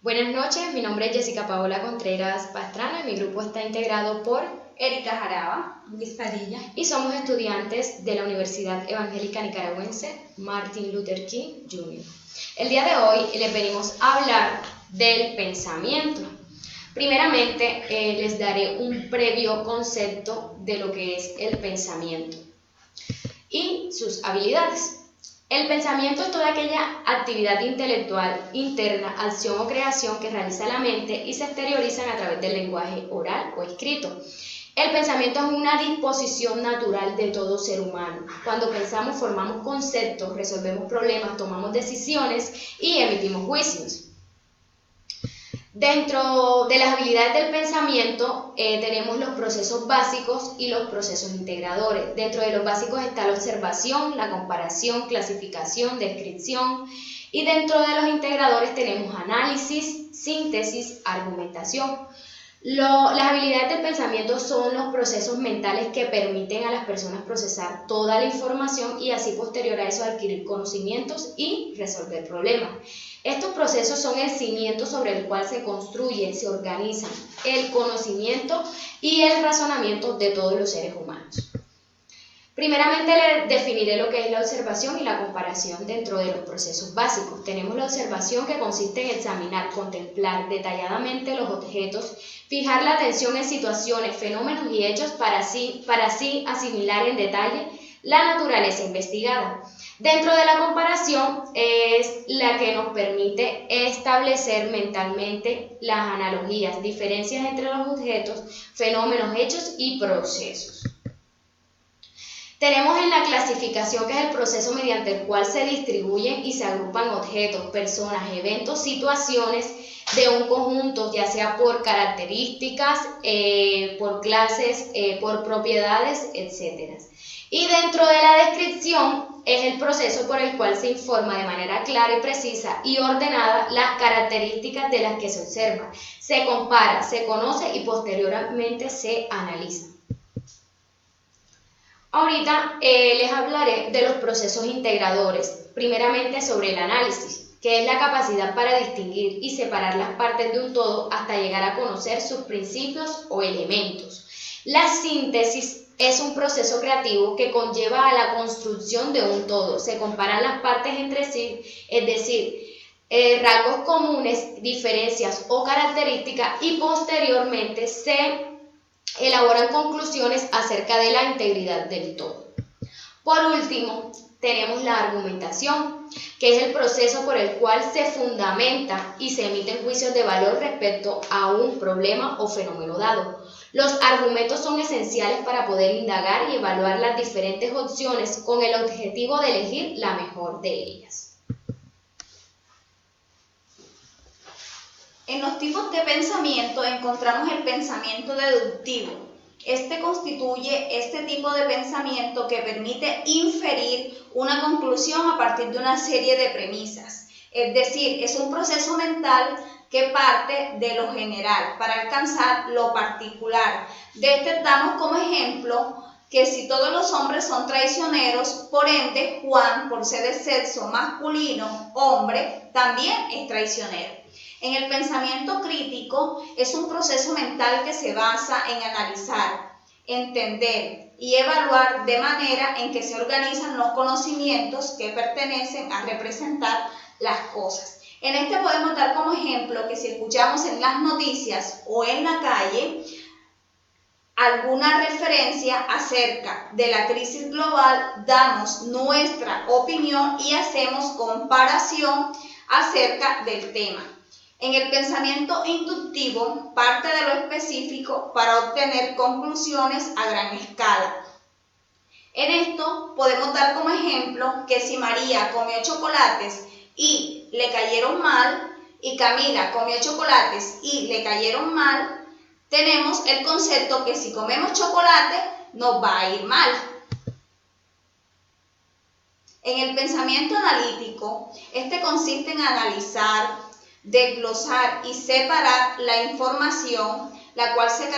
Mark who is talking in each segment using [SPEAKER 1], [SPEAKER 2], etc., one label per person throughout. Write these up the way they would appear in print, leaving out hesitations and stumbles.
[SPEAKER 1] Buenas noches, mi nombre es Jessica Paola Contreras Pastrana y mi grupo está integrado por
[SPEAKER 2] Erika Jaraba, Luis Padilla
[SPEAKER 1] y somos estudiantes de la Universidad Evangélica Nicaragüense Martin Luther King Jr. El día de hoy les venimos a hablar del pensamiento. Primeramente, les daré un previo concepto de lo que es el pensamiento y sus habilidades. El pensamiento es toda aquella actividad intelectual interna, acción o creación que realiza la mente y se exteriorizan a través del lenguaje oral o escrito. El pensamiento es una disposición natural de todo ser humano. Cuando pensamos, formamos conceptos, resolvemos problemas, tomamos decisiones y emitimos juicios. Dentro de las habilidades del pensamiento tenemos los procesos básicos y los procesos integradores. Dentro de los básicos está la observación, la comparación, clasificación, descripción. Y dentro de los integradores tenemos análisis, síntesis, argumentación. Las habilidades del pensamiento son los procesos mentales que permiten a las personas procesar toda la información y así posterior a eso adquirir conocimientos y resolver problemas. Estos procesos son el cimiento sobre el cual se construye, se organizan el conocimiento y el razonamiento de todos los seres humanos. Primeramente les definiré lo que es la observación y la comparación dentro de los procesos básicos. Tenemos la observación, que consiste en examinar, contemplar detalladamente los objetos, fijar la atención en situaciones, fenómenos y hechos para así asimilar en detalle la naturaleza investigada. Dentro de la comparación es la que nos permite establecer mentalmente las analogías, diferencias entre los objetos, fenómenos, hechos y procesos. Tenemos en la clasificación, que es el proceso mediante el cual se distribuyen y se agrupan objetos, personas, eventos, situaciones de un conjunto, ya sea por características, por clases, por propiedades, etc. Y dentro de la descripción es el proceso por el cual se informa de manera clara y precisa y ordenada las características de las que se observa, se compara, se conoce y posteriormente se analiza. Ahorita les hablaré de los procesos integradores, primeramente sobre el análisis, que es la capacidad para distinguir y separar las partes de un todo hasta llegar a conocer sus principios o elementos. La síntesis es un proceso creativo que conlleva a la construcción de un todo. Se comparan las partes entre sí, es decir, rasgos comunes, diferencias o características, y posteriormente se elaboran conclusiones acerca de la integridad del todo. Por último, tenemos la argumentación, que es el proceso por el cual se fundamenta y se emiten juicios de valor respecto a un problema o fenómeno dado. Los argumentos son esenciales para poder indagar y evaluar las diferentes opciones con el objetivo de elegir la mejor de ellas.
[SPEAKER 2] En los tipos de pensamiento encontramos el pensamiento deductivo. Este constituye este tipo de pensamiento que permite inferir una conclusión a partir de una serie de premisas. Es decir, es un proceso mental que parte de lo general para alcanzar lo particular. De este damos como ejemplo que si todos los hombres son traicioneros, por ende Juan, por ser de sexo masculino, hombre, también es traicionero. En el pensamiento crítico es un proceso mental que se basa en analizar, entender y evaluar de manera en que se organizan los conocimientos que pertenecen a representar las cosas. En este podemos dar como ejemplo que si escuchamos en las noticias o en la calle alguna referencia acerca de la crisis global, damos nuestra opinión y hacemos comparación acerca del tema. En el pensamiento inductivo parte de lo específico para obtener conclusiones a gran escala. En esto podemos dar como ejemplo que si María comió chocolates y le cayeron mal, y Camila comió chocolates y le cayeron mal, tenemos el concepto que si comemos chocolate nos va a ir mal. En el pensamiento analítico, este consiste en analizar, desglosar y separar la información, la cual se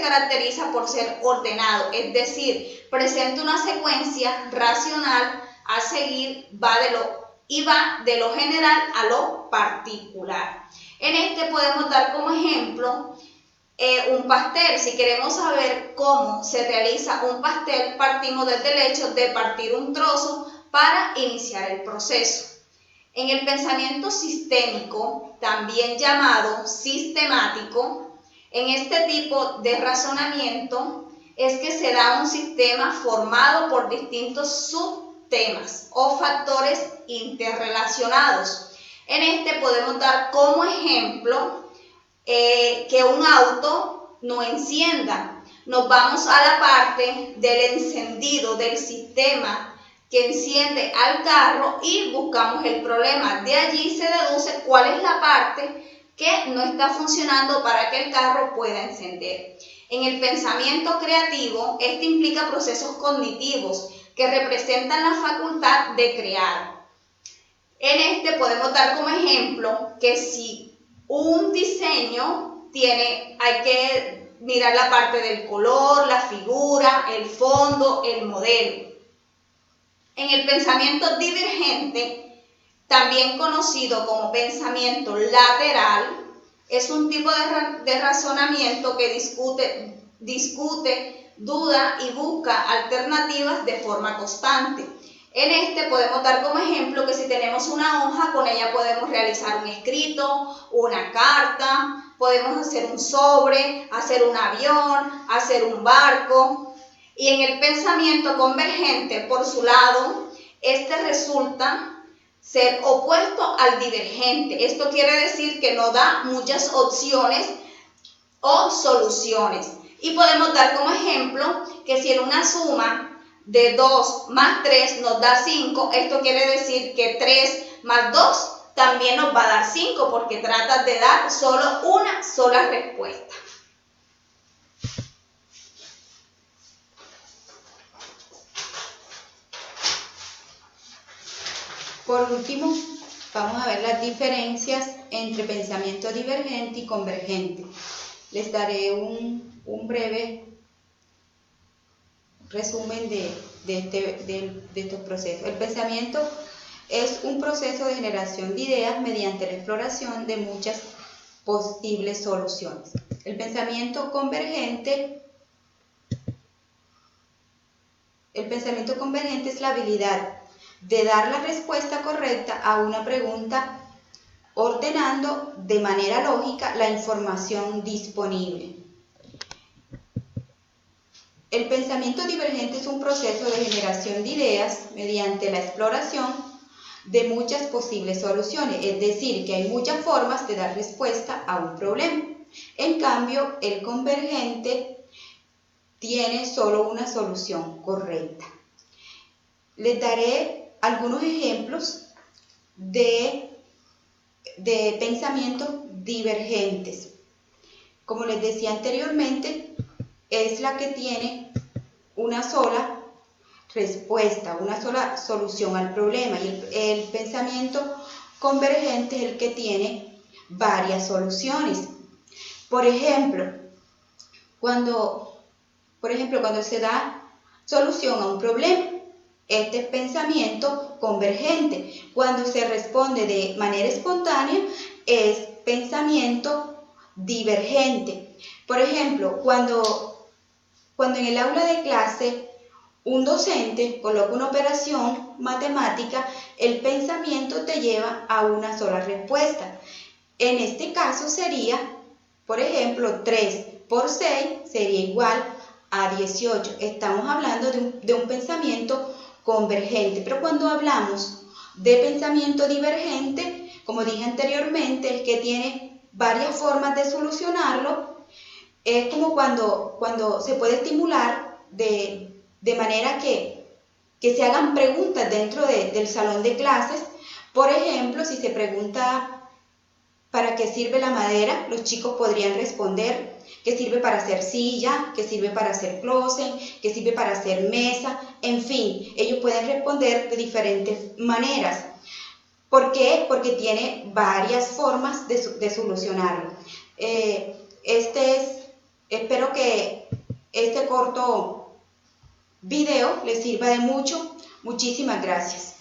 [SPEAKER 2] caracteriza por ser ordenado, es decir, presenta una secuencia racional a seguir, va de lo y va de lo general a lo particular. En este podemos dar como ejemplo un pastel. Si queremos saber cómo se realiza un pastel, partimos desde el hecho de partir un trozo para iniciar el proceso. En el pensamiento sistémico, también llamado sistemático, en este tipo de razonamiento es que se da un sistema formado por distintos subtemas o factores interrelacionados. En este podemos dar como ejemplo que un auto no encienda. Nos vamos a la parte del encendido del sistema que enciende al carro y buscamos el problema. De allí se deduce cuál es la parte que no está funcionando para que el carro pueda encender. En el pensamiento creativo, este implica procesos cognitivos que representan la facultad de crear. En este podemos dar como ejemplo que si un diseño hay que mirar la parte del color, la figura, el fondo, el modelo. En el pensamiento divergente, también conocido como pensamiento lateral, es un tipo de razonamiento que discute, duda y busca alternativas de forma constante. En este podemos dar como ejemplo que si tenemos una hoja, con ella podemos realizar un escrito, una carta, podemos hacer un sobre, hacer un avión, hacer un barco. Y en el pensamiento convergente, por su lado, este resulta ser opuesto al divergente. Esto quiere decir que no da muchas opciones o soluciones. Y podemos dar como ejemplo que si en una suma de 2 más 3 nos da 5, esto quiere decir que 3 más 2 también nos va a dar 5 porque trata de dar solo una sola respuesta.
[SPEAKER 3] Por último, vamos a ver las diferencias entre pensamiento divergente y convergente. Les daré un breve resumen de estos procesos. El pensamiento es un proceso de generación de ideas mediante la exploración de muchas posibles soluciones. El pensamiento convergente es la habilidad de dar la respuesta correcta a una pregunta ordenando de manera lógica la información disponible. El pensamiento divergente es un proceso de generación de ideas mediante la exploración de muchas posibles soluciones, es decir, que hay muchas formas de dar respuesta a un problema. En cambio, el convergente tiene solo una solución correcta. Les daré algunos ejemplos de pensamientos divergentes. Como les decía anteriormente, es la que tiene una sola respuesta, una sola solución al problema, y el pensamiento convergente es el que tiene varias soluciones. Por ejemplo, cuando se da solución a un problema, este es pensamiento convergente. Cuando se responde de manera espontánea, es pensamiento divergente. Por ejemplo, cuando en el aula de clase un docente coloca una operación matemática, el pensamiento te lleva a una sola respuesta. En este caso sería, por ejemplo, 3 por 6 sería igual a 18. Estamos hablando de un pensamiento convergente, pero cuando hablamos de pensamiento divergente, como dije anteriormente, el que tiene varias formas de solucionarlo, es como cuando se puede estimular de manera que se hagan preguntas dentro del salón de clases. Por ejemplo, si se pregunta ¿para qué sirve la madera? Los chicos podrían responder que sirve para hacer silla, que sirve para hacer closet, que sirve para hacer mesa, en fin, ellos pueden responder de diferentes maneras. ¿Por qué? Porque tiene varias formas de solucionarlo. Espero que este corto video les sirva de mucho. Muchísimas gracias.